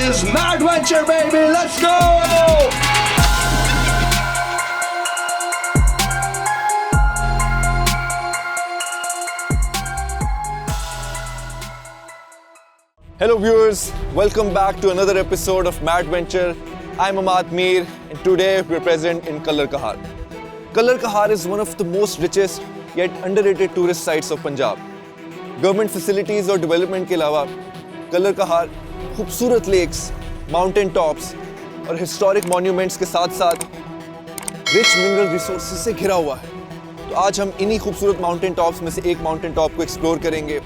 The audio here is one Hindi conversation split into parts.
is Madventure, baby. Let's go! Hello viewers, welcome back to another episode of Madventure. I'm Ahmad Mir and today we're present in Kalar Kahar. Kalar Kahar is one of the most richest yet underrated tourist sites of Punjab. Government facilities और development के अलावा कलर कहार खूबसूरत लेक्स, माउंटेन टॉप्स और हिस्टोरिक मॉन्यूमेंट्स के साथ साथ रिच मिनरल रिसोर्सेज से घिरा हुआ है। तो आज हम इन्हीं खूबसूरत माउंटेन टॉप्स में से एक माउंटेन टॉप को एक्सप्लोर करेंगे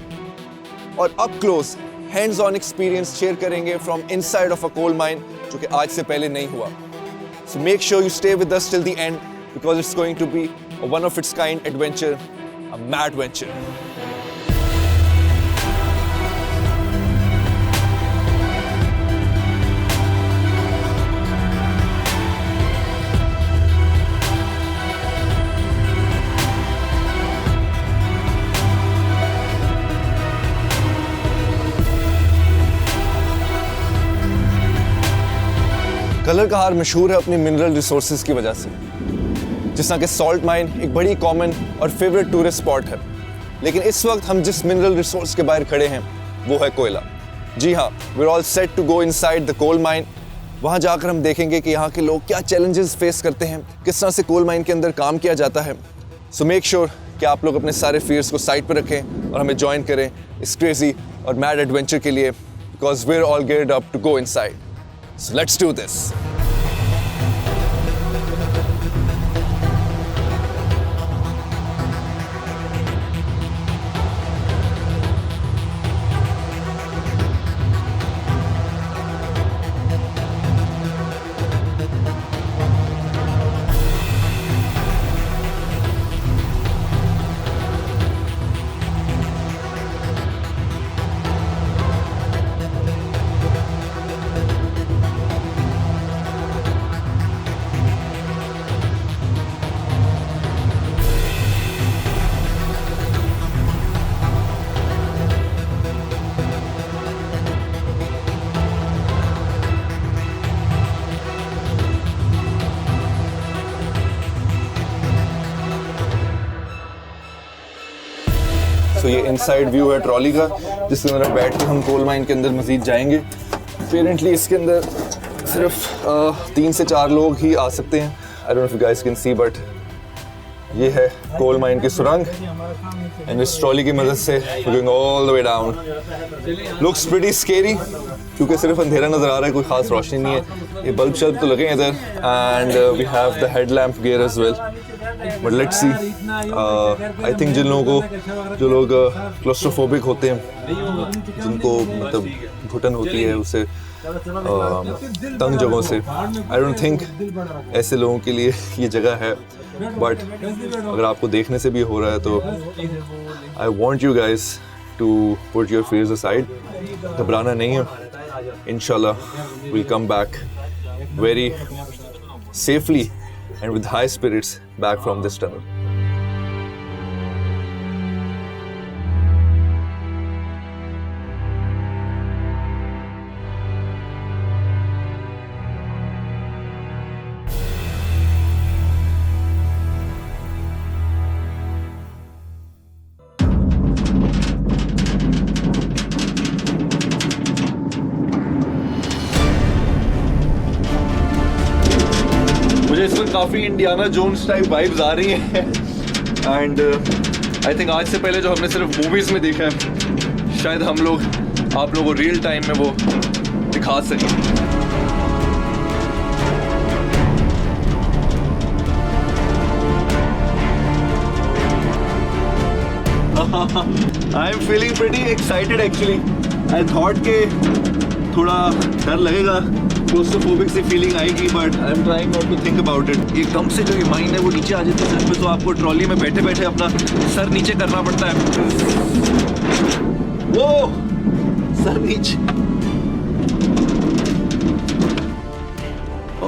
और up close hands on experience share करेंगे from inside of a coal mine, जो कि आज से पहले नहीं हुआ। So make sure you stay with us till the end because it's going to be a one of its kind adventure, a mad venture. Kalar Kahar मशहूर है अपनी मिनरल रिसोर्सेज की वजह से, जिस तरह के सॉल्ट माइन एक बड़ी कॉमन और फेवरेट टूरिस्ट स्पॉट है। लेकिन इस वक्त हम जिस मिनरल रिसोर्स के बाहर खड़े हैं वो है कोयला। जी हाँ, we are all set to go inside the coal mine. वहाँ जाकर हम देखेंगे कि यहाँ के लोग क्या चैलेंजेस फेस करते हैं, किस तरह से कोल माइन के अंदर काम किया जाता है। सो मेक श्योर कि आप लोग अपने सारे फियर्स को साइड पर रखें और हमें ज्वाइन करें इस क्रेजी और मैड एडवेंचर के लिए, because we are all geared up to go inside. So let's do this. तो ये इनसाइड व्यू है ट्रॉली का, जिसके अंदर बैठ के हम कोल माइन के अंदर मज़ीद जाएंगे। अपेरेंटली इसके अंदर सिर्फ 3 से 4 लोग ही आ सकते हैं। आई don't know if you guys can see, but ये है कोल माइन की सुरंग एंड इस ट्रॉली की मदद से going all the way down. Looks pretty scary क्योंकि सिर्फ अंधेरा नज़र आ रहा है, कोई ख़ास रोशनी नहीं है। ये बल्ब शल्ब तो लगे हैं इधर and we have the head lamp gear as well, but let's see. I think जो लोग क्लोस्ट्रोफोबिक होते हैं, जिनको मतलब घुटन होती है उससे तंग जगहों से, आई डोंट थिंक ऐसे लोगों के लिए ये जगह है। बट अगर आपको देखने से भी हो रहा है तो I want you guys to put your fears aside. घबराना नहीं है, इंशाल्लाह we'll come back very safely and with high spirits back from this tunnel. मुझे इसमें काफ़ी इंडियाना जोन्स टाइप वाइब्स आ रही हैं एंड आई थिंक आज से पहले जो हमने सिर्फ मूवीज़ में देखा है, शायद हम लोग आप लोगों को रियल टाइम में वो दिखा सकें। I am feeling pretty excited actually. I thought के थोड़ा डर लगेगा, क्लोस्ट्रोफोबिक सी फीलिंग आएगी, but I am trying not to think about it. एकदम से जो ये माइंड है वो नीचे आ जाती है सर पे, तो आपको ट्रॉली में बैठे बैठे अपना सर नीचे करना पड़ता है। वो सर नीचे।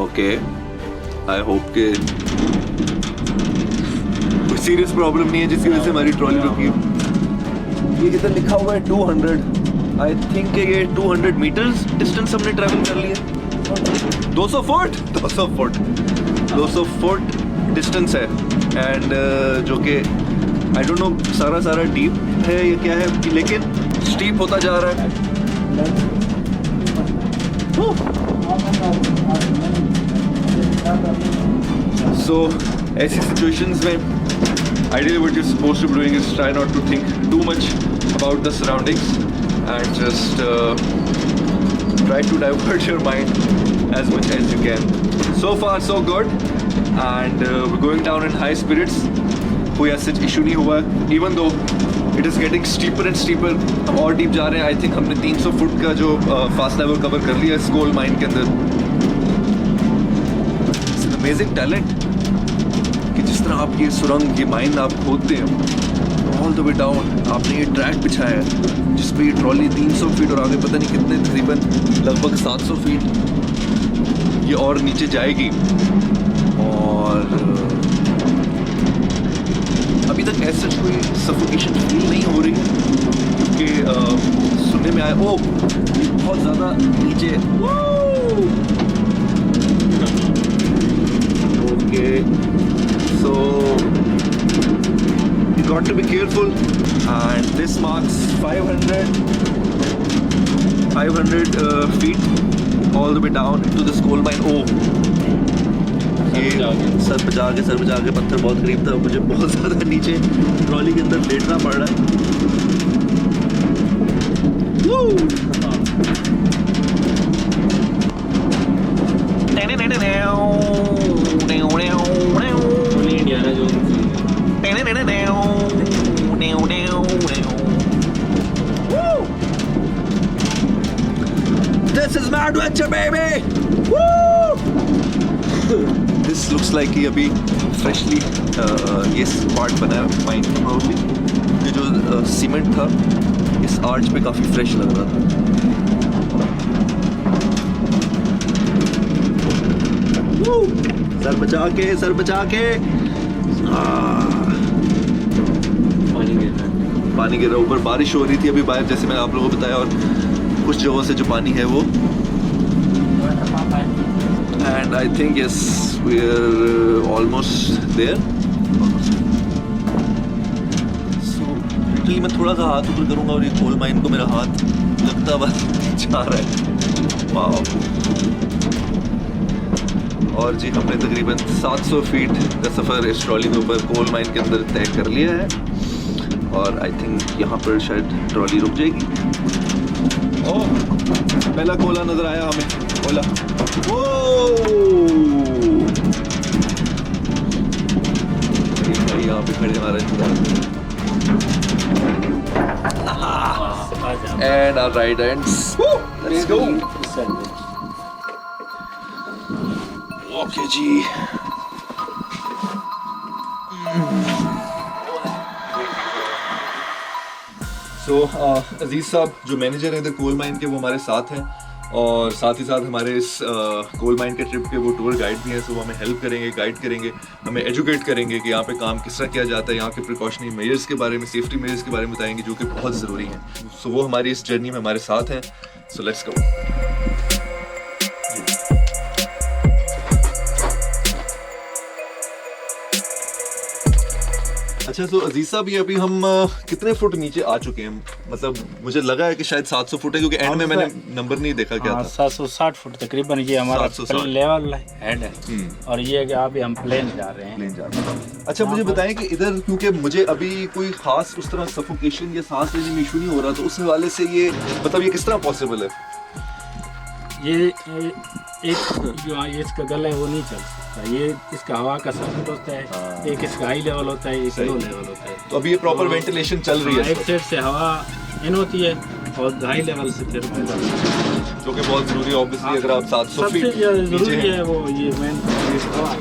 ओके, आई होप के कोई सीरियस प्रॉब्लम नहीं है जिसकी वजह से हमारी ट्रॉली रुकी है। ये इधर लिखा हुआ है 200। आई थिंक ये 200 मीटर्स डिस्टेंस हमने ट्रैवल कर लिया। 200 फुट डिस्टेंस है एंड जो कि आई डोंट नो सारा डीप है या क्या है, लेकिन स्टीप होता जा रहा है। So ऐसी situations में ideally what you're supposed to be doing is try not to think too much about the surroundings and just try to divert your mind as much as you can. So far so good and we're going down in high spirits. कोई ऐसा issue नहीं हुआ, even though it is getting steeper and steeper. हम और deep जा रहे हैं। I think हमने 300 फुट का जो fast level cover कर लिया इस gold mine के अंदर। It's an amazing talent कि जिस तरह आप ये सुरंग, ये माइन आप खोदते हैं ऑल द वे डाउन, आपने ये ट्रैक बिछाया है जिस पे ये ट्रॉली 300 फीट और आगे पता नहीं कितने, तकरीबन लगभग 700 फीट ये और नीचे जाएगी। और अभी तक ऐसा कोई सफोकेशन फील नहीं हो रही क्योंकि सुनने में आया ओ बहुत ज़्यादा नीचे। Okay so you got to be careful and this marks 500 feet all the way down into this coal mine. Oh ये सर बचा के पत्थर बहुत करीब था, मुझे बहुत ज़्यादा नीचे ट्रॉली के अंदर लेटना पड़ रहा है। This is my adventure, baby! Woo! This looks like कि अभी freshly ये part बना है माइन का probably। ये जो सीमेंट था इस आर्च पे काफ़ी फ्रेश लग रहा था। सर बचा के पानी गिर रहा है ऊपर। बारिश हो रही थी अभी बाहर, जैसे मैंने आप लोगों को बताया, और कुछ जगहों से जो पानी है वो, and I think yes we are almost there. So literally मैं थोड़ा सा हाथ ऊपर करूंगा और ये कोल माइन को मेरा हाथ लगता हुआ जा रहा है। वाह। और जी हमने तकरीबन 700 फीट का सफ़र इस ट्रॉली के ऊपर कोल माइन के अंदर तय कर लिया है और आई थिंक यहाँ पर शायद ट्रॉली रुक जाएगी। ओह पहला कोला नज़र आया हमें, कोला। यहाँ पे खड़े हमारा and our right ends, let's go. Okay जी। सो अजीज़ साहब जो मैनेजर हैं इधर कोल माइन के, वो हमारे साथ हैं और साथ ही साथ हमारे इस कोल माइन के ट्रिप के वो टूर गाइड भी हैं। सो वो हमें हेल्प करेंगे, गाइड करेंगे, हमें एजुकेट करेंगे कि यहाँ पे काम किस तरह किया जाता है, यहाँ के प्रिकॉशनरी मेजर्स के बारे में, सेफ्टी मेजर्स के बारे में बताएंगे जो कि बहुत ज़रूरी हैं। सो वो हमारी इस जर्नी में हमारे साथ हैं। So let's go. अच्छा तो अजीज साहब ये अभी हम कितने फुट नीचे आ चुके हैं? मतलब मुझे लगा है कि शायद 700 फुट है क्योंकि एंड में मैंने नंबर नहीं देखा क्या था। 760 फुट तकरीबन ये हमारा लेवल हेड है और ये है कि अभी हम प्लेन जा रहे हैं। अच्छा मुझे बताएं कि इधर क्योंकि मुझे अभी कोई खास उस तरह सफोकेशन या सांस लेने में इशू नहीं हो रहा, तो उस हवाले से ये मतलब ये किस तरह पॉसिबल है? ये एक जो इसका गला है वो नहीं चल सकता, ये इसका हवा का सर्किट होता है, एक इसका हाई लेवल होता है, एक लो लेवल होता है। तो अभी ये प्रॉपर वेंटिलेशन चल रही है, एक साइड से हवा इन होती है और हाई लेवल से फिर जो कि बहुत जरूरी है ऑब्वियसली। अगर आप 700 फीट जरूरी है वो ये मेन हवा,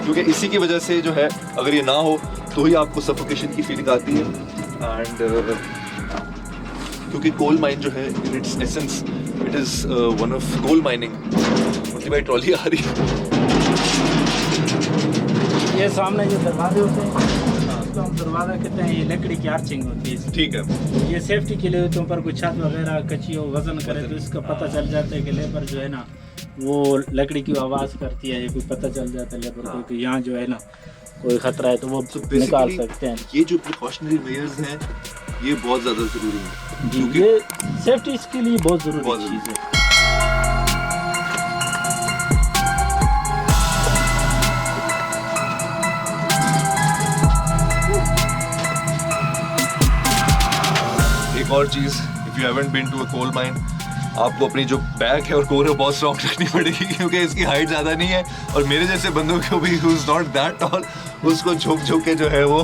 क्योंकि इसी की वजह से जो है अगर ये ना हो तो ही आपको सफोकेशन की फीलिंग आती है। एंड क्योंकि कोल माइन जो है in its essence it is one of coal mining. उनकी भाई ट्रॉली आ रही है, ये सामने जो दरवाजे होते हैं इसको हम दरवाजा कहते हैं, ये लकड़ी की आर्चिंग होती है। ठीक है, ये सेफ्टी के लिए तुम पर कोई छत वगैरह कच्ची हो, वजन करे तो इसका पता चल जाता है कि लेबर जो है ना वो लकड़ी की आवाज़ करती है, कोई पता चल जाता है लेबर को कि यहाँ जो है ना कोई खतरा है तो वो निकाल सकते हैं। ये जो प्रिकॉशनरी मेजर्स हैं ये बहुत ज़्यादा ज़रूरी है जी, ये सेफ्टी इसके लिए बहुत ज़रूरी चीज़ है। एक और चीज़, if you haven't been to a coal mine, आपको अपनी जो बैक है और कोर है बहुत स्ट्रॉन्ग रखनी पड़ेगी क्योंकि इसकी हाइट ज़्यादा नहीं है और मेरे जैसे बंदों को भी who is not that toll उसको झुक झुक के जो है वो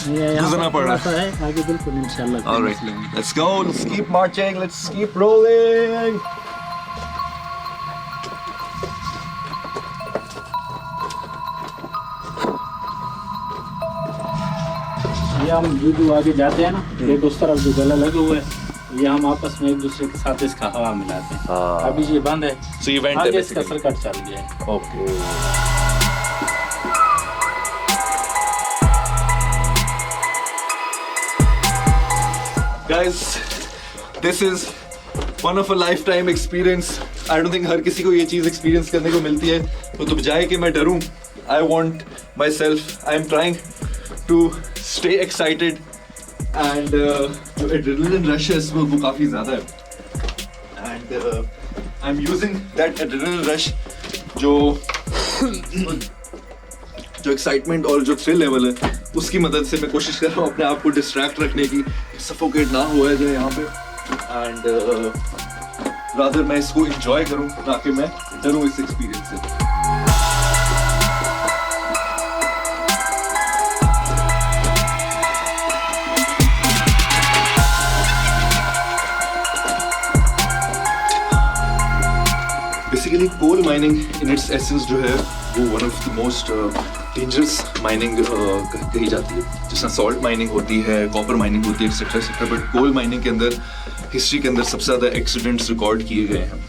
गुजरना पड़ रहा है। आगे बिल्कुल इंशाल्लाह। Alright, let's go, let's keep marching, let's keep rolling. ये हम जो आगे जाते हैं ना, एक उस तरफ जो गला लगे हुए है, ये हम आपस में एक दूसरे के साथ इसका हवा मिलाते हैं। अभी ये बंद है, सो ये वेंट है, आगे इसका सर्किट चल गया है। Okay, guys, this is one of a lifetime experience. I don't think हर किसी को ये चीज़ experience करने को मिलती है, तो बजाय कि मैं डरूं, I want myself, I am trying to stay excited and जो adrenaline rush है वो काफ़ी ज़्यादा है and I'm using that adrenaline rush जो एक्साइटमेंट और जो थ्रिल लेवल है उसकी मदद से मैं कोशिश कर रहा हूँ अपने आप को डिस्ट्रैक्ट रखने की, सफोकेट ना हुआ जाए यहाँ पे एंड रादर मैं इसको एंजॉय करूँ ना कि मैं डरूँ इस एक्सपीरियंस से। Basically coal mining in its essence जो है वो one of the most dangerous mining कही जाती है, जिस तरह सॉल्ट माइनिंग होती है, कॉपर माइनिंग होती है, etcetera etcetera, but coal mining के अंदर हिस्ट्री के अंदर सबसे ज़्यादा एक्सीडेंट्स रिकॉर्ड किए गए हैं।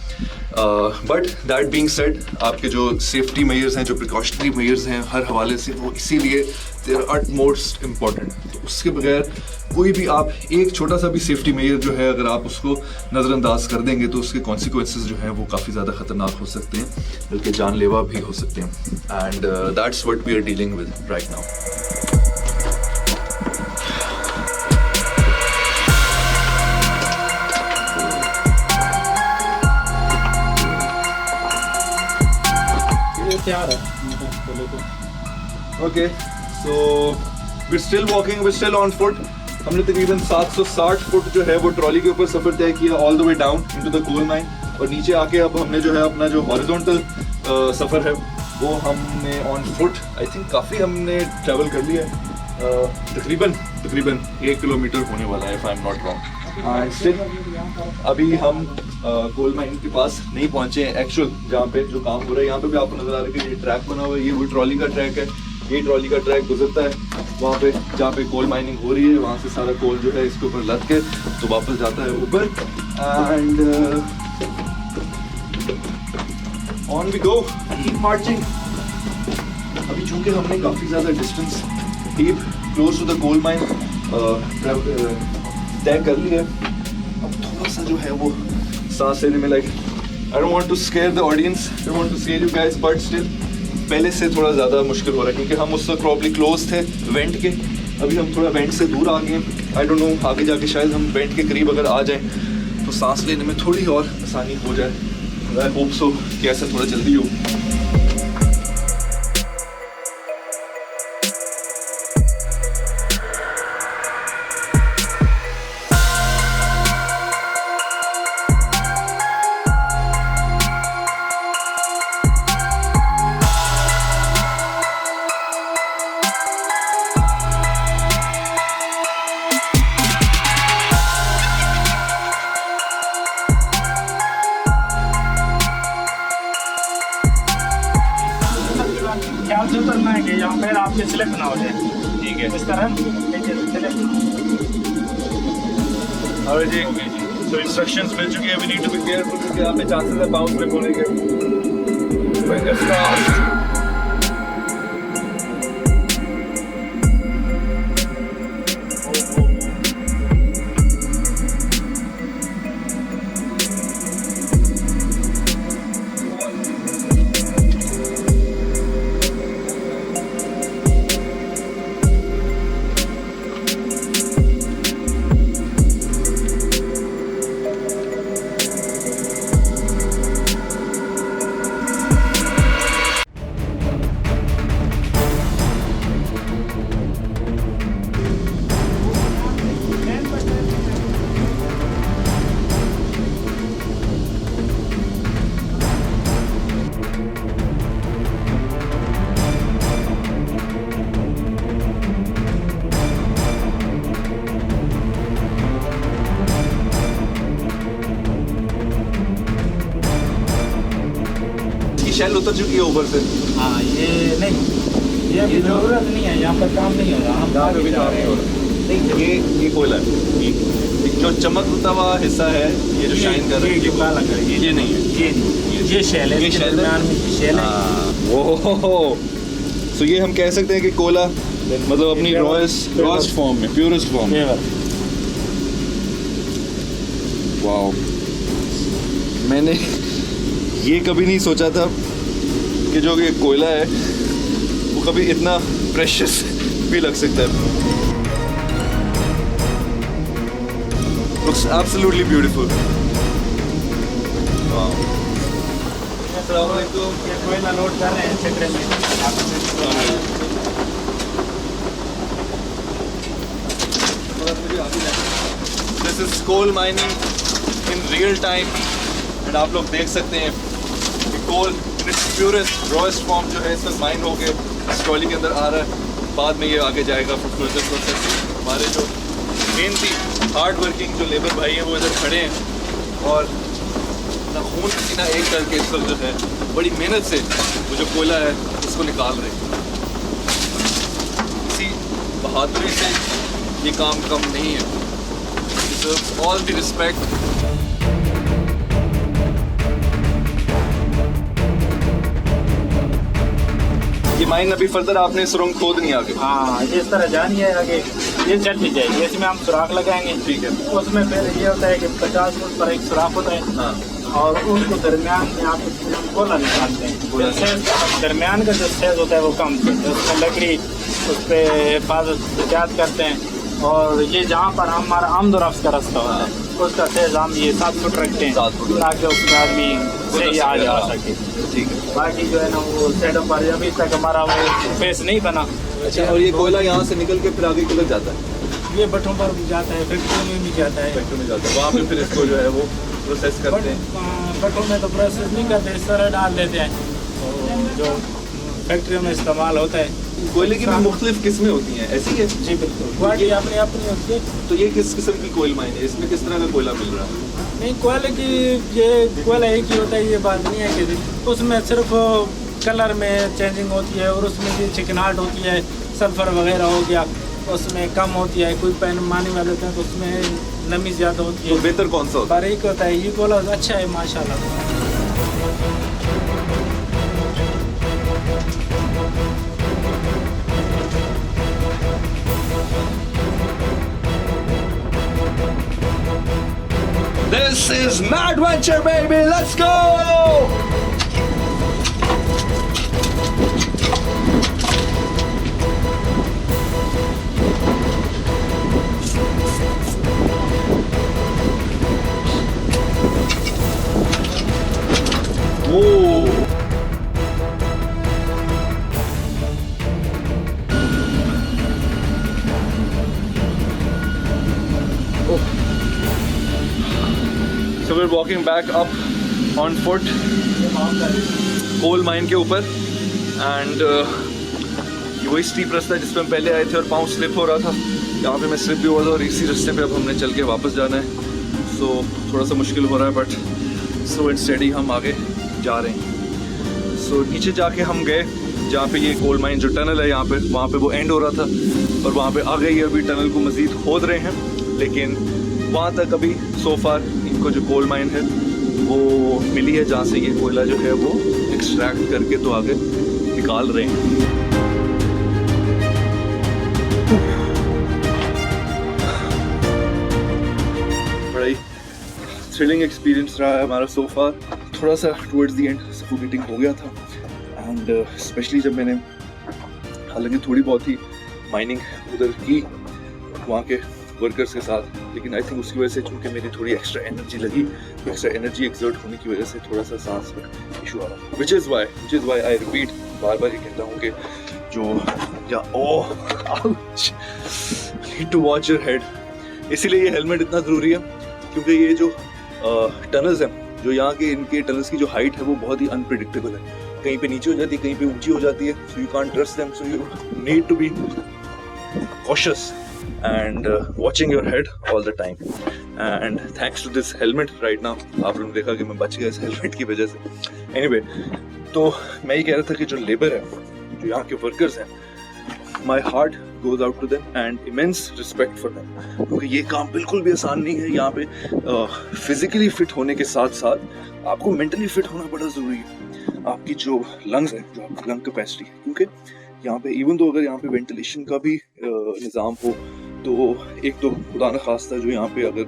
बट दैट बीइंग सेड, आपके जो सेफ्टी मेजर्स हैं, जो प्रिकॉशनरी मेजर्स हैं हर हवाले से, वो इसीलिए दे आर अटमोस्ट इम्पॉर्टेंट। तो उसके बगैर कोई भी आप एक छोटा सा भी सेफ्टी मेजर जो है अगर आप उसको नज़रअंदाज कर देंगे तो उसके कॉन्सिक्वेंसेस जो हैं वो काफ़ी ज़्यादा ख़तरनाक हो सकते हैं, बल्कि जानलेवा भी हो सकते हैं and that's what we are dealing with right now. Okay, so we're still walking, we're still on foot. हमने तकरीबन 760 फुट जो है वो ट्रॉली के ऊपर सफ़र तय किया all the way down into the coal mine, और नीचे आके अब हमने जो है अपना जो हॉरिजॉन्टल सफ़र है वो हमने ऑन फुट आई थिंक काफ़ी हमने ट्रैवल कर लिया है, तकरीबन 1 किलोमीटर होने वाला है if I am not wrong. Still अभी हम कोल माइन के पास नहीं पहुंचे हैं एक्चुअल जहाँ पे जो काम हो रहा है। यहाँ पे भी आपको नजर आ रहा है कि ये ट्रैक बना हुआ है, ये वो ट्रॉली का ट्रैक है, ये ट्रॉली का ट्रैक गुजरता है वहाँ पे जहाँ पे कोल माइनिंग हो रही है, वहाँ से सारा कोल जो है इसके ऊपर लद के तो वापस जाता है ऊपर and on we go, keep marching. अभी चूंकि हमने काफ़ी ज़्यादा distance deep close to the coal mine तय कर लिया, अब थोड़ा सा जो है वो सांस लेने में like I don't want to scare the audience, I don't want to scare you guys, but still पहले से थोड़ा ज़्यादा मुश्किल हो रहा है क्योंकि हम उस वक्त प्रॉब्ली क्लोज थे वेंट के, अभी हम थोड़ा वेंट से दूर आ गए। आई डोंट नो आगे जाके शायद हम वेंट के करीब अगर आ जाएं तो सांस लेने में थोड़ी और आसानी हो जाए। आई होप सो कि ऐसा थोड़ा जल्दी हो। ख्याल से उतरना है कि यहाँ पैर आपके स्लिप ना हो जाए, ठीक है, इस तरह और जी तो इंस्ट्रक्शंस मिल चुकी है, we need to be careful क्योंकि यहाँ पे चांसेस है बाउंस स्लिप होने के। Fingers crossed. शेल उतर चुकी है ऊपर से। हाँ ये नहीं, ये अभी जरूरत नहीं है, यहाँ पर काम नहीं हो रहा, हम यहाँ पे भी काम नहीं हो रहा। ये कोयला है, जो चमकता हुआ हिस्सा है, ये जो शाइन कर रहा है, ये जो काला कर ये नहीं है, ये शेल है, ये इसके शेल है? दरम्यान में शेल है। ओहो, तो ये हम कह सकते हैं कि कोयला मतलब अपनी रॉयस्ट फॉर्म में, प्योरेस्ट फॉर्म में। वाओ, मैंने ये कभी नहीं सोचा था कि जो ये कोयला है वो कभी इतना प्रेशियस भी लग सकता है। Looks absolutely beautiful. Wow. ये कोयला लोड कर रहे हैं चक्रे में। This is coal mining in real time, and आप लोग देख सकते हैं कि कोल in its purest rawest form जो है इसमें माइन होके इस ट्रॉली के अंदर आ रहा है। बाद में ये आगे जाएगा for further processing। हमारे जो मेहनती हार्ड वर्किंग जो लेबर भाई हैं वो इधर खड़े हैं और ना खून पसीना एक करके इस वक्त जो है बड़ी मेहनत से वो जो कोयला है उसको निकाल रहे हैं। इसी बहादुरी से ये काम कम नहीं है। Deserve all the respect. ये माइन अभी फर्दर आपने सुरंग खोद नहीं आगे। हाँ, ये इस तरह जानी है आगे, ये चलती जाएगी, इसमें हम सुराख लगाएंगे। ठीक है। उसमें फिर ये होता है कि 50 फुट पर एक सुराख होता है। हाँ। और उनको दरमियान में आप कोला निकालते हैं। सेज दरमियान का जो सेज होता है वो कम है, उसमें लकड़ी उस पर हिफाजत करते हैं। और ये जहाँ पर हमारा आमदोरफ्त का रास्ता होता है उसका सेज हम ये 7 फुट रखते हैं, 7 फुट ताकि उसमें आदमी सही आ जा सके। ठीक है। बाकी जो है ना वो सेटअप पर अभी तक हमारा वो फेस नहीं बना। अच्छा, और ये कोयला यहाँ से निकल के फिर आगे किधर जाता है? ये भट्टों पर भी जाता है, फैक्ट्री में भी जाता है। फैक्ट्री में जाता है, वहाँ पे फिर इसको जो है वो प्रोसेस करते हैं। भट्टों में तो प्रोसेस नहीं करते, इस तरह डाल देते हैं और जो फैक्ट्रियों में इस्तेमाल होता है। कोयले की भी मुख्तलिफ किस्में होती हैं, ऐसी है? जी बिल्कुल, क्वालिटी अपनी अपनी होती है। तो ये किस किस्म की कोयल माइन है? इसमें किस तरह का कोयला मिल रहा है? नहीं, कोयले की ये कोयला एक ही होता है, ये बात नहीं है कि उसमें सिर्फ कलर में चेंजिंग होती है और उसमें भी चिकनाहट होती है, सल्फर वगैरह हो गया उसमें कम होती है। कोई पैमाने वाले होते हैं तो उसमें नमी ज़्यादा होती है। तो बेहतर कौन सा होता है? बारीक होता है, ये कोयला अच्छा है माशाल्लाह। This is Mad Venture, baby. Let's go! Whoa! So we're walking back up on foot, coal mine के ऊपर, एंड ये वही स्टीप रास्ता है जिस पे हम पहले आए थे और पाँव स्लिप हो रहा था। यहाँ पे मैं स्लिप भी हुआ था और इसी रास्ते पे अब हमने चल के वापस जाना है। सो थोड़ा सा मुश्किल हो रहा है बट स्लो एंड स्टेडी हम आगे जा रहे हैं। सो नीचे जाके हम गए जहाँ पे ये कोल माइन जो टनल है यहाँ पे, वहाँ पे वो एंड हो रहा था और वहाँ पे आगे ये अभी टनल को मज़ीद खोद रहे हैं, लेकिन वहाँ तक अभी सो फार इनको जो कोल माइन है वो मिली है जहाँ से ये कोयला जो है वो एक्सट्रैक्ट करके तो आगे निकाल रहे हैं। बड़ा ही थ्रिलिंग एक्सपीरियंस रहा है हमारा सो फार। थोड़ा सा टुवर्ड्स द एंड सफोकेटिंग हो गया था, एंड स्पेशली जब मैंने हालांकि थोड़ी बहुत ही माइनिंग उधर की वहाँ के वर्कर्स के साथ, लेकिन आई थिंक उसकी वजह से चूँकि मेरी थोड़ी एक्स्ट्रा एनर्जी लगी, एक्स्ट्रा एनर्जी एक्सर्ट होने की वजह से थोड़ा सा सांस में इशू आ रहा है। Which is why I repeat, बार बार ये कहता हूँ कि you need to watch your head. इसीलिए ये हेलमेट इतना ज़रूरी है क्योंकि ये जो टनल्स हैं, जो यहाँ के इनके टनल्स की जो हाइट है वो बहुत ही अनप्रिडिक्टेबल है। कहीं पे नीचे हो जाती है, कहीं पे ऊंची हो जाती है, so you can't trust them, so you need to be cautious and watching your head all the time, and thanks to this helmet right now आप लोगों ने देखा कि मैं बच गया इस हेलमेट की वजह से। एनीवे तो मैं ये कह रहा था कि जो लेबर है, जो यहाँ के वर्कर्स हैं, my heart goes out to them and immense respect for them, क्योंकि ये काम बिल्कुल भी आसान नहीं है। यहाँ पे फिजिकली फिट होने के साथ साथ आपको मेंटली फिट होना बड़ा ज़रूरी है। आपकी जो लंग्स है, जो आपकी लंग कैपेसिटी है, क्योंकि यहाँ पे इवन तो अगर यहाँ पे वेंटिलेशन का भी निज़ाम हो तो एक तो खुदा न खास्ता जो यहाँ पे अगर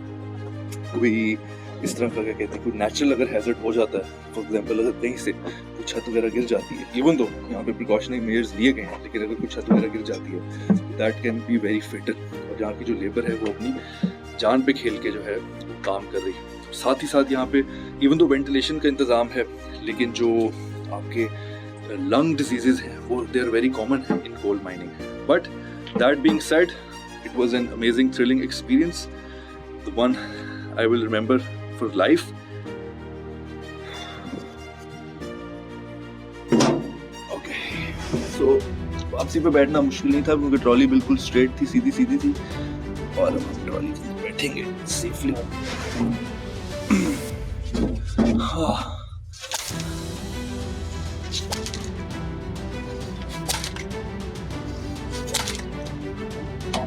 कोई इस तरह का क्या कहते हैं कोई नेचुरल अगर हैजर्ड हो जाता है, फॉर एग्जांपल अगर कहीं से कोई छत वगैरह गिर जाती है, इवन तो यहाँ पे प्रिकॉशनरी मेजर्स लिए गए हैं, लेकिन अगर कोई छत वगैरह गिर जाती है that can be very fatal. और यहाँ की जो लेबर है वो अपनी जान पे खेल के जो है वो काम कर रही है। साथ ही साथ यहाँ पे इवन तो वेंटिलेशन का इंतज़ाम है, लेकिन जो आपके लंग डिजीजेज हैं वो they are very common in coal mining. But that being said, it was an amazing thrilling experience, the one I will remember for life. Okay, so वापसी पे बैठना मुश्किल नहीं था क्योंकि ट्रॉली बिल्कुल स्ट्रेट थी, सीधी सीधी थी, और अब हम ट्रॉली में बैठेंगे सेफली। हाँ,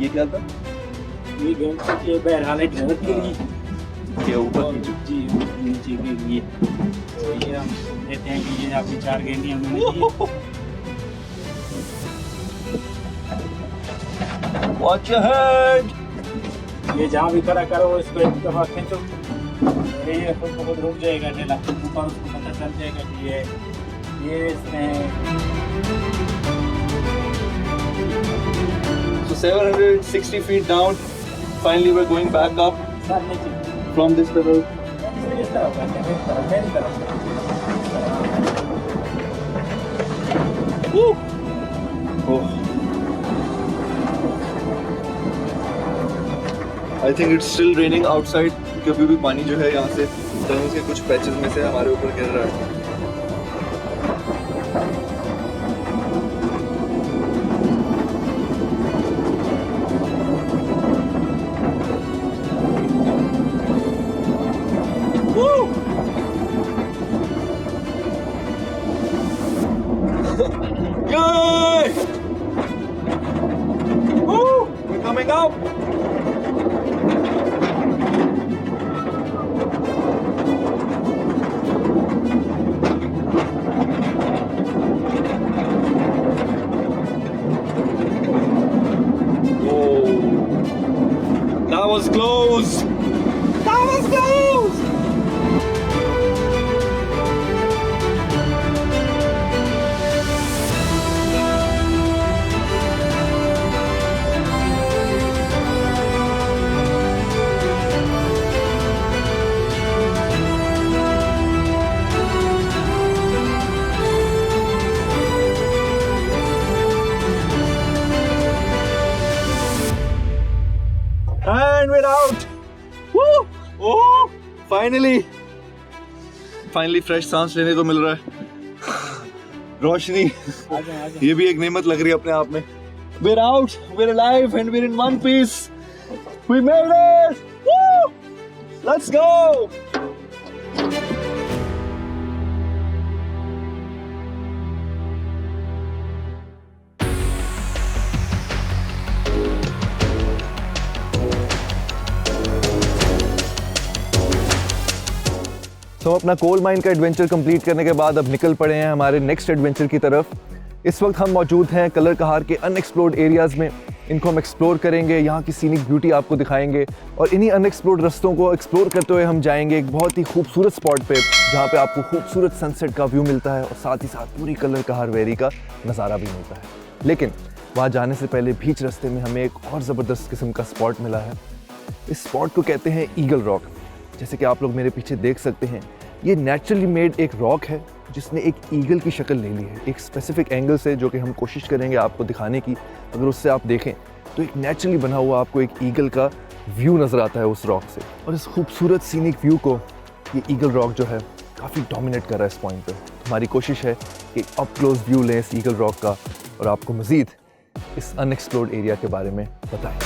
ये क्या था? ये गेंद के बहरहाल एक घर के लिए के ऊपर जी नीचे के लिए, तो ये हम देते हैं कि ये आपकी 4 गेंदियां मिलेंगी। Watch your head! ये जहाँ भी खड़ा करो इसको एक दफा खींचो, ये खुद रुक जाएगा ठेला, ऊपर उसको पता चल जाएगा कि ये इसमें। So 760 feet down, finally we're going back up from this level. Woo! Oh. I think it's still raining outside क्योंकि अभी भी पानी जो है यहाँ से टनल के कुछ पैचेस में से हमारे ऊपर गिर रहा है। Yay! Woo! We're coming up! That was close! That was close! And we're out! Woo! Oh! Finally fresh सांस लेने को मिल रहा है। रोशनी, ये भी एक नेमत लग रही है अपने आप में। We're out, we're alive, and we're in one piece. We made it! Woo! Let's go! तो अपना कोल माइन का एडवेंचर कंप्लीट करने के बाद अब निकल पड़े हैं हमारे नेक्स्ट एडवेंचर की तरफ। इस वक्त हम मौजूद हैं कलर कहार के अनएक्सप्लोर्ड एरियाज़ में। इनको हम एक्सप्लोर करेंगे, यहाँ की सीनिक ब्यूटी आपको दिखाएंगे और इन्हीं अनएक्सप्लोर्ड रास्तों को एक्सप्लोर करते हुए हम जाएंगे एक बहुत ही खूबसूरत स्पॉट पे, जहाँ पे आपको खूबसूरत सनसेट का व्यू मिलता है और साथ ही साथ पूरी कलर कहार वैली का नज़ारा भी मिलता है। लेकिन वहाँ जाने से पहले बीच रास्ते में हमें एक और ज़बरदस्त किस्म का स्पॉट मिला है। इस स्पॉट को कहते हैं ईगल रॉक। जैसे कि आप लोग मेरे पीछे देख सकते हैं, ये नेचुरली मेड एक रॉक है जिसने एक ईगल की शक्ल ले ली है, एक स्पेसिफिक एंगल से, जो कि हम कोशिश करेंगे आपको दिखाने की। अगर उससे आप देखें तो एक नेचुरली बना हुआ आपको एक ईगल का व्यू नज़र आता है उस रॉक से। और इस खूबसूरत सीनिक व्यू को ये ईगल रॉक जो है काफ़ी डोमिनेट कर रहा है इस पॉइंट पर। हमारी कोशिश है कि अप क्लोज व्यू लें इस ईगल रॉक का और आपको मज़ीद इस अनएक्सप्लोर्ड एरिया के बारे में बताएं।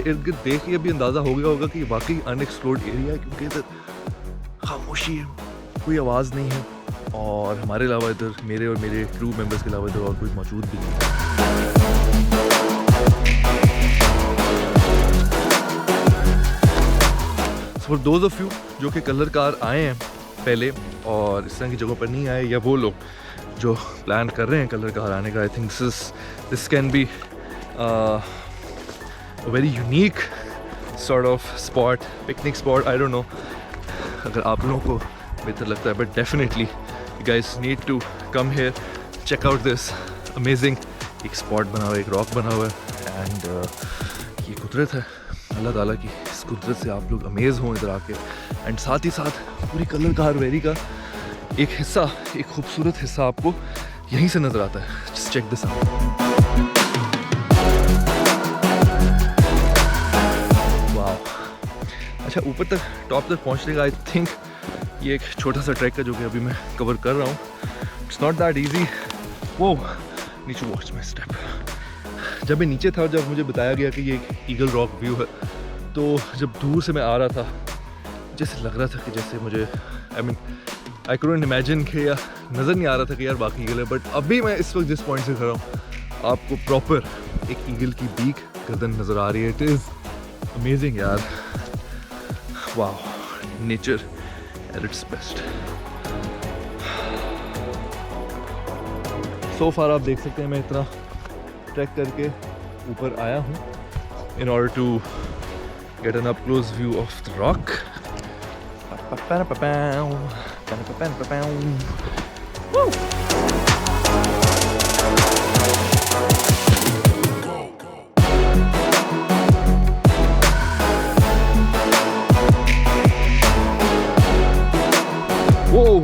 इर्द गिर्द देख के अभी अंदाज़ा हो गया होगा कि वाकई अनएक्सप्लोर्ड एरिया है, क्योंकि इधर खामोशी है, कोई आवाज़ नहीं है, और हमारे अलावा इधर मेरे और मेरे क्रू मेंबर्स के अलावा इधर और कोई मौजूद भी नहीं है। फॉर दोज ऑफ यू जो कि कलर कार आए हैं पहले और इस तरह की जगहों पर नहीं आए, या वो लोग जो प्लान कर रहे हैं कलर कार आने का, I think this can be very unique sort of spot, picnic spot, I don't know अगर आप लोगों को बेहतर लगता है, but definitely you guys need to come here, check out this amazing, एक स्पॉट बना हुआ है, एक रॉक बना हुआ है, एंड ये कुदरत है अल्लाह ताला की, इस कुदरत से आप लोग अमेज़ हों इधर आके, एंड साथ ही साथ पूरी कलर कार वैली का एक हिस्सा, एक खूबसूरत हिस्सा आपको यहीं से नज़र आता है। Just check this out. वाह, अच्छा ऊपर तक टॉप तक पहुंचने का आई थिंक ये एक छोटा सा ट्रैक है जो कि अभी मैं कवर कर रहा हूँ। It's not that easy. वो नीचे वॉच माई स्टेप। जब मैं नीचे था, जब मुझे बताया गया कि ये एक ईगल रॉक व्यू है, तो जब दूर से मैं आ रहा था जैसे लग रहा था कि जैसे मुझे आई कुडंट इमेजिन कि या नज़र नहीं आ रहा था कि यार बाकी ईगल है, बट अभी मैं इस वक्त जिस पॉइंट से खड़ा हूँ आपको प्रॉपर एक ईगल की बीक गर्दन नज़र आ रही है। इट इज़ अमेजिंग यार, वाह, नेचर एट इट्स बेस्ट। सो फार आप देख सकते हैं मैं इतना ट्रैक करके ऊपर आया हूँ in order to get an up close view of the rock. Woo! Whoa!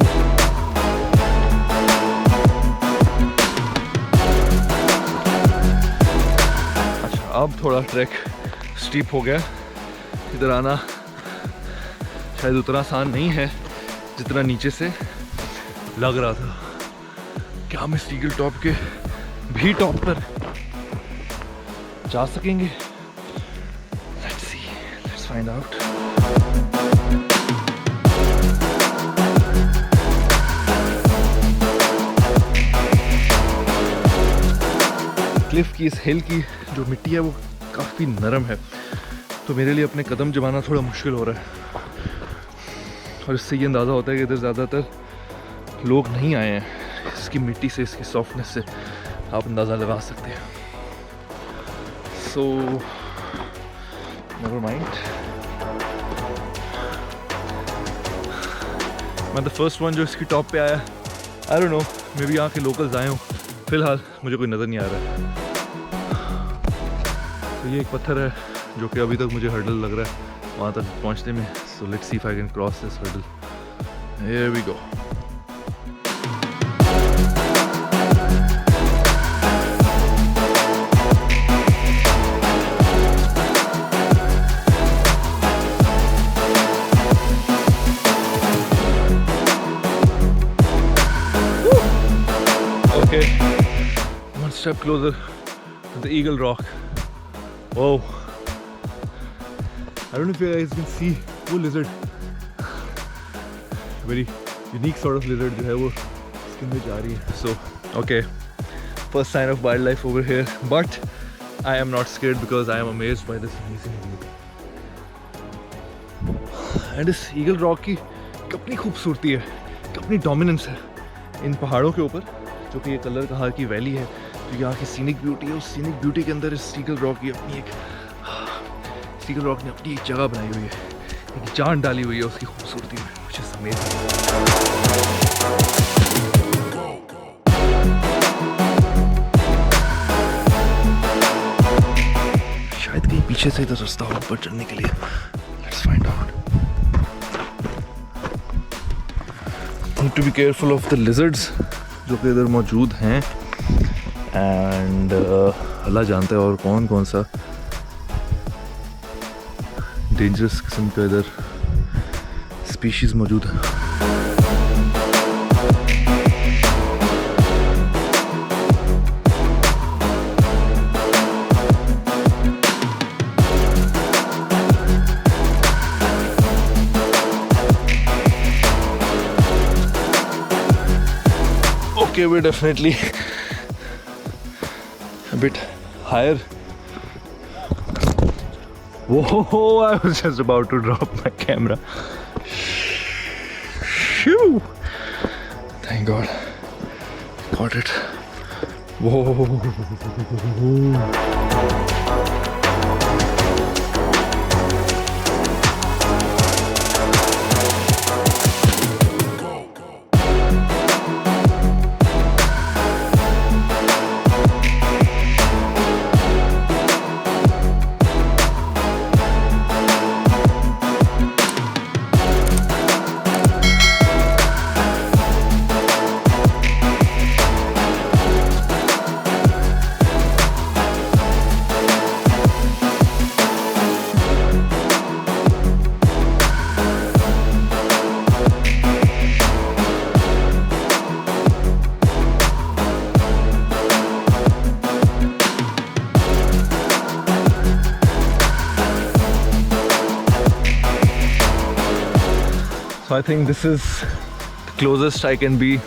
अब थोड़ा ट्रैक स्टीप हो गया, इधर आना शायद उतना आसान नहीं है जितना नीचे से लग रहा था। क्या हम इस ईगल टॉप के भी टॉप पर जा सकेंगे? Let's see, let's find out. Cliff की इस हिल की जो मिट्टी है वो काफ़ी नरम है, तो मेरे लिए अपने कदम जमाना थोड़ा मुश्किल हो रहा है, और इससे ये अंदाज़ा होता है कि इधर ज़्यादातर लोग नहीं आए हैं। इसकी मिट्टी से, इसकी सॉफ्टनेस से आप अंदाज़ा लगा सकते हैं। सो नेवर माइंड, मैं द फर्स्ट वन जो इसकी टॉप पे आया। आई डोंट नो, मे बी यहाँ के लोकल्स आए हों, फिलहाल मुझे कोई नज़र नहीं आ रहा है। तो ये एक पत्थर है जो कि अभी तक मुझे हर्डल लग रहा है वहाँ तक पहुँचने में। So let's see if I can cross this hurdle. Here we go. Okay, one step closer to the Eagle Rock. Whoa! I don't know if you guys can see वो lizard, very unique sort of lizard जो है वो स्किन में जा रही है. So, okay, first sign of wildlife over here, but I am not scared because I am amazed by this amazing view. And इस Eagle Rock की कितनी खूबसूरती है, कितनी डोमिनेंस है इन पहाड़ों के ऊपर, जो कि ये कलर कहाँ की वैली है, जो यहाँ की सीनिक ब्यूटी है। उस सीनिक ब्यूटी के अंदर इस ईगल रॉक की अपनी ईगल रॉक ने अपनी एक जगह बनाई हुई है, एक जान डाली हुई है उसकी खूबसूरती में, which is amazing. शायद कहीं पीछे से इधर रास्ता हो ऊपर चढ़ने के लिए। Let's find out. Need to be careful of the lizards जो कि इधर मौजूद हैं, एंड अल्लाह जानता है और कौन कौन सा डेंजरस किस्म का इधर स्पीशीज़ मौजूद है। okay, we're definitely a bit higher. Whoa, I was just about to drop my camera. Shoo! Thank God. Got it. Whoa. So I think this is the closest I can be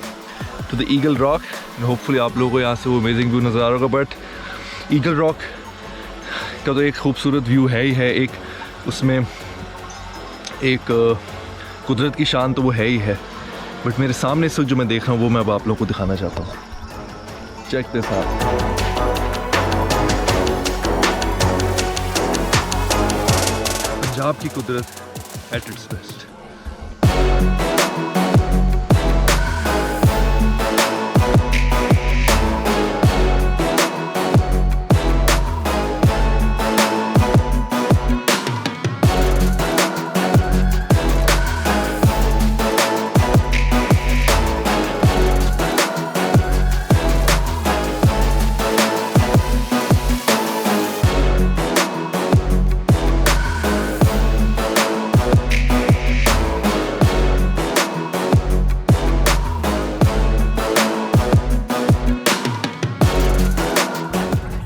to the Eagle Rock, and hopefully आप लोगों को यहाँ से वो amazing view नज़र आ रहा होगा. But Eagle Rock का तो एक खूबसूरत व्यू है ही है, एक उसमें एक कुदरत की शान तो वो है ही है. बट मेरे सामने इस वक्त जो मैं देख रहा हूँ वो मैं अब आप लोगों को दिखाना चाहता हूँ. Check this out. पंजाब की कुदरत एट इट्स बेस्ट.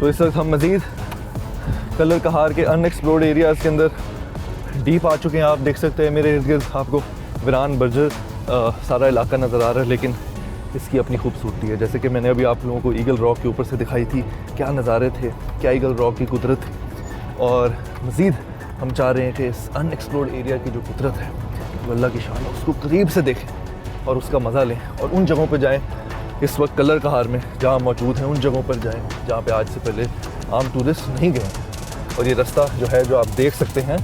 तो इस वक्त हम मज़ीद कलर कहार के अनएक्सप्लोर्ड एरियाज़ के अंदर डीप आ चुके हैं. आप देख सकते हैं मेरे इर्द गिर्द आपको वीरान बर्जर सारा इलाका नज़र आ रहा है, लेकिन इसकी अपनी खूबसूरती है. जैसे कि मैंने अभी आप लोगों को ईगल रॉक के ऊपर से दिखाई थी, क्या नज़ारे थे, क्या ईगल रॉक की कुदरत थी. और मज़ीद हम चाह रहे हैं कि इस अनएक्सप्लोर्ड एरिया की जो कुदरत है वो अल्लाह की शान है, उसको करीब से देखें और उसका मज़ा लें. और उन जगहों पर जाएँ इस वक्त कलर कहार में जहाँ मौजूद हैं, उन जगहों पर जाएं जहाँ पे आज से पहले आम टूरिस्ट नहीं गए. और ये रास्ता जो है जो आप देख सकते हैं,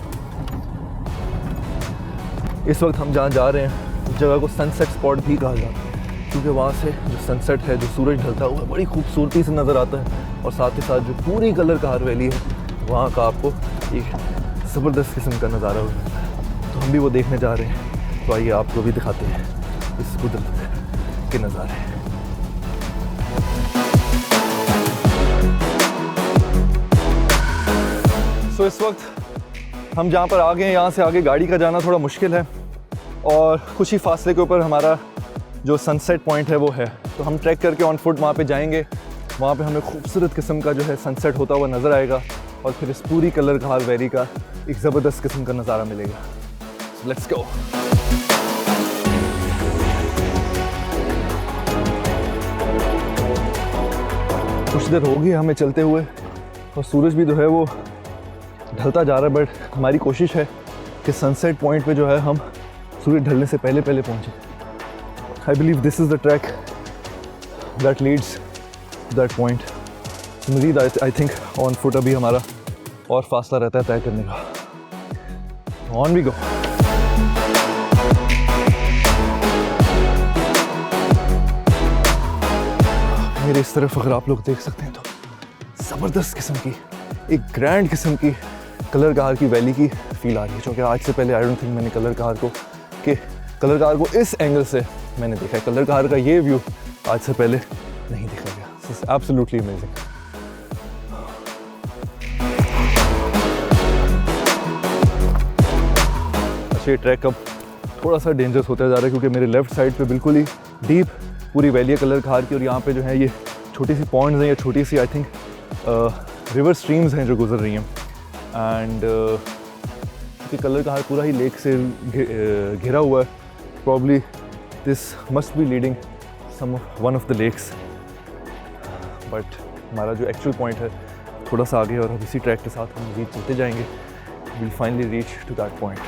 इस वक्त हम जहाँ जा रहे हैं उस जगह को सनसेट स्पॉट भी कहा जाता है, क्योंकि वहाँ से जो सनसेट है, जो सूरज ढलता है, वो बड़ी खूबसूरती से नज़र आता है. और साथ ही साथ जो पूरी कलर कहार वैली है वहाँ का आपको एक ज़बरदस्त किस्म का नज़ारा होता है. तो हम भी वो देखने जा रहे हैं. तो आइए आपको भी दिखाते हैं इस कुदरत के नज़ारे. तो इस वक्त हम जहाँ पर आ गए हैं, यहाँ से आगे गाड़ी का जाना थोड़ा मुश्किल है और कुछ ही फासले के ऊपर हमारा जो सनसेट पॉइंट है वो है. तो हम ट्रैक करके ऑन फुट वहाँ पे जाएंगे. वहाँ पे हमें खूबसूरत किस्म का जो है सनसेट होता हुआ नज़र आएगा और फिर इस पूरी कलर कहार वैली का एक ज़बरदस्त किस्म का नज़ारा मिलेगा. Let's go. कुछ देर हो गई हमें चलते हुए और सूरज भी जो है वो ढलता जा रहा है. बट हमारी कोशिश है कि सनसेट पॉइंट पे जो है हम सूरज ढलने से पहले पहुंचे. I believe this is the track that leads to that point. मज़ीद आई थिंक ऑन फुट अभी हमारा और फासला रहता है तय करने का. On we go. मेरे इस तरफ अगर आप लोग देख सकते हैं तो ज़बरदस्त किस्म की एक ग्रैंड किस्म की कलर कहार की वैली की फील आ रही है. क्योंकि आज से पहले आई डोंट थिंक मैंने कलर कहार को इस एंगल से मैंने देखा है. कलर कहार का ये व्यू आज से पहले नहीं देखा गया. It's absolutely amazing. अच्छा, ये ट्रैक अब थोड़ा सा डेंजरस होता जा रहा है क्योंकि मेरे लेफ़्ट साइड पे बिल्कुल ही डीप पूरी वैली है कलर कहार की. और यहाँ पे जो है ये छोटी सी पॉइंट्स हैं या छोटी सी आई थिंक रिवर स्ट्रीम्स हैं जो गुजर रही हैं. एंड क्योंकि कलर कहार पूरा ही लेक से घिरा हुआ है, probably this must be leading one of the lakes, but हमारा जो एक्चुअल पॉइंट है थोड़ा सा आगे, और अब इसी ट्रैक के साथ हम मज़ीद चलते जाएंगे. We'll finally reach to that point.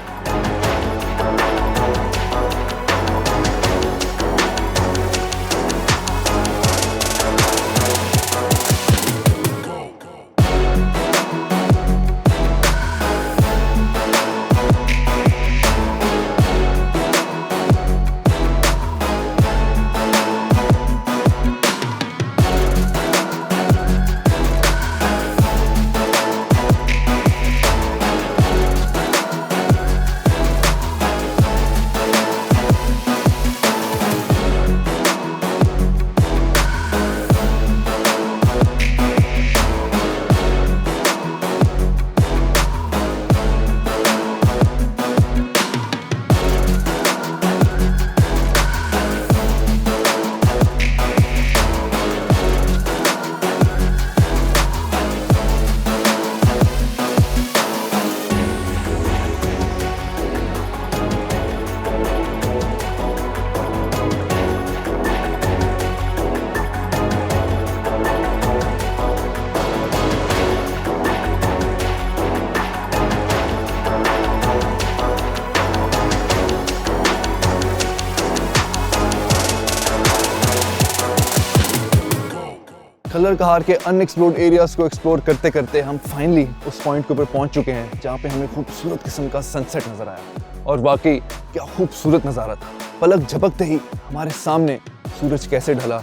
Kalar Kahar के अनएक्सप्लोर्ड एरियाज़ को एक्सप्लोर करते करते हम फाइनली उस पॉइंट के ऊपर पहुंच चुके हैं जहां पे हमें खूबसूरत किस्म का सनसेट नज़र आया. और वाकई क्या खूबसूरत नज़ारा था. पलक झपकते ही हमारे सामने सूरज कैसे ढला,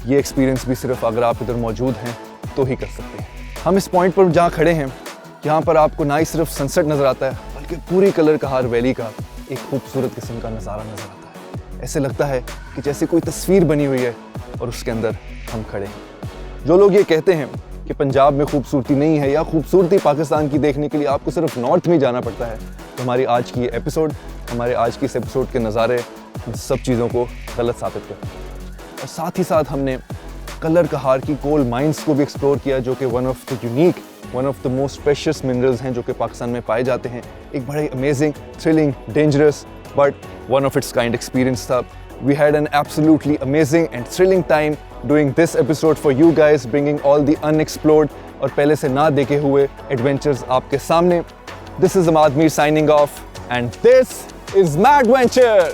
ये एक्सपीरियंस भी सिर्फ अगर आप इधर मौजूद हैं तो ही कर सकते हैं. हम इस पॉइंट पर जहाँ खड़े हैं, यहाँ पर आपको ना ही सिर्फ सनसेट नज़र आता है बल्कि पूरी कलर कहार वैली का एक खूबसूरत किस्म का नज़ारा नज़र आता है. ऐसे लगता है कि जैसे कोई तस्वीर बनी हुई है और उसके अंदर हम खड़े हैं. जो लोग ये कहते हैं कि पंजाब में खूबसूरती नहीं है या खूबसूरती पाकिस्तान की देखने के लिए आपको सिर्फ नॉर्थ में जाना पड़ता है, तो हमारी आज की ये एपिसोड, हमारे आज की इस एपिसोड के नज़ारे इन सब चीज़ों को गलत साबित करते हैं. और साथ ही साथ हमने कलर कहार की कोल माइंस को भी एक्सप्लोर किया, जो कि one of the unique, one of the most precious minerals हैं जो कि पाकिस्तान में पाए जाते हैं. एक बड़े amazing, thrilling, dangerous but one of its kind experience था. We had an absolutely amazing and thrilling time doing this episode for you guys, bringing all the unexplored और पहले से ना देखे हुए adventures आपके सामने. This is Ahmad Mir signing off and this is Madventure.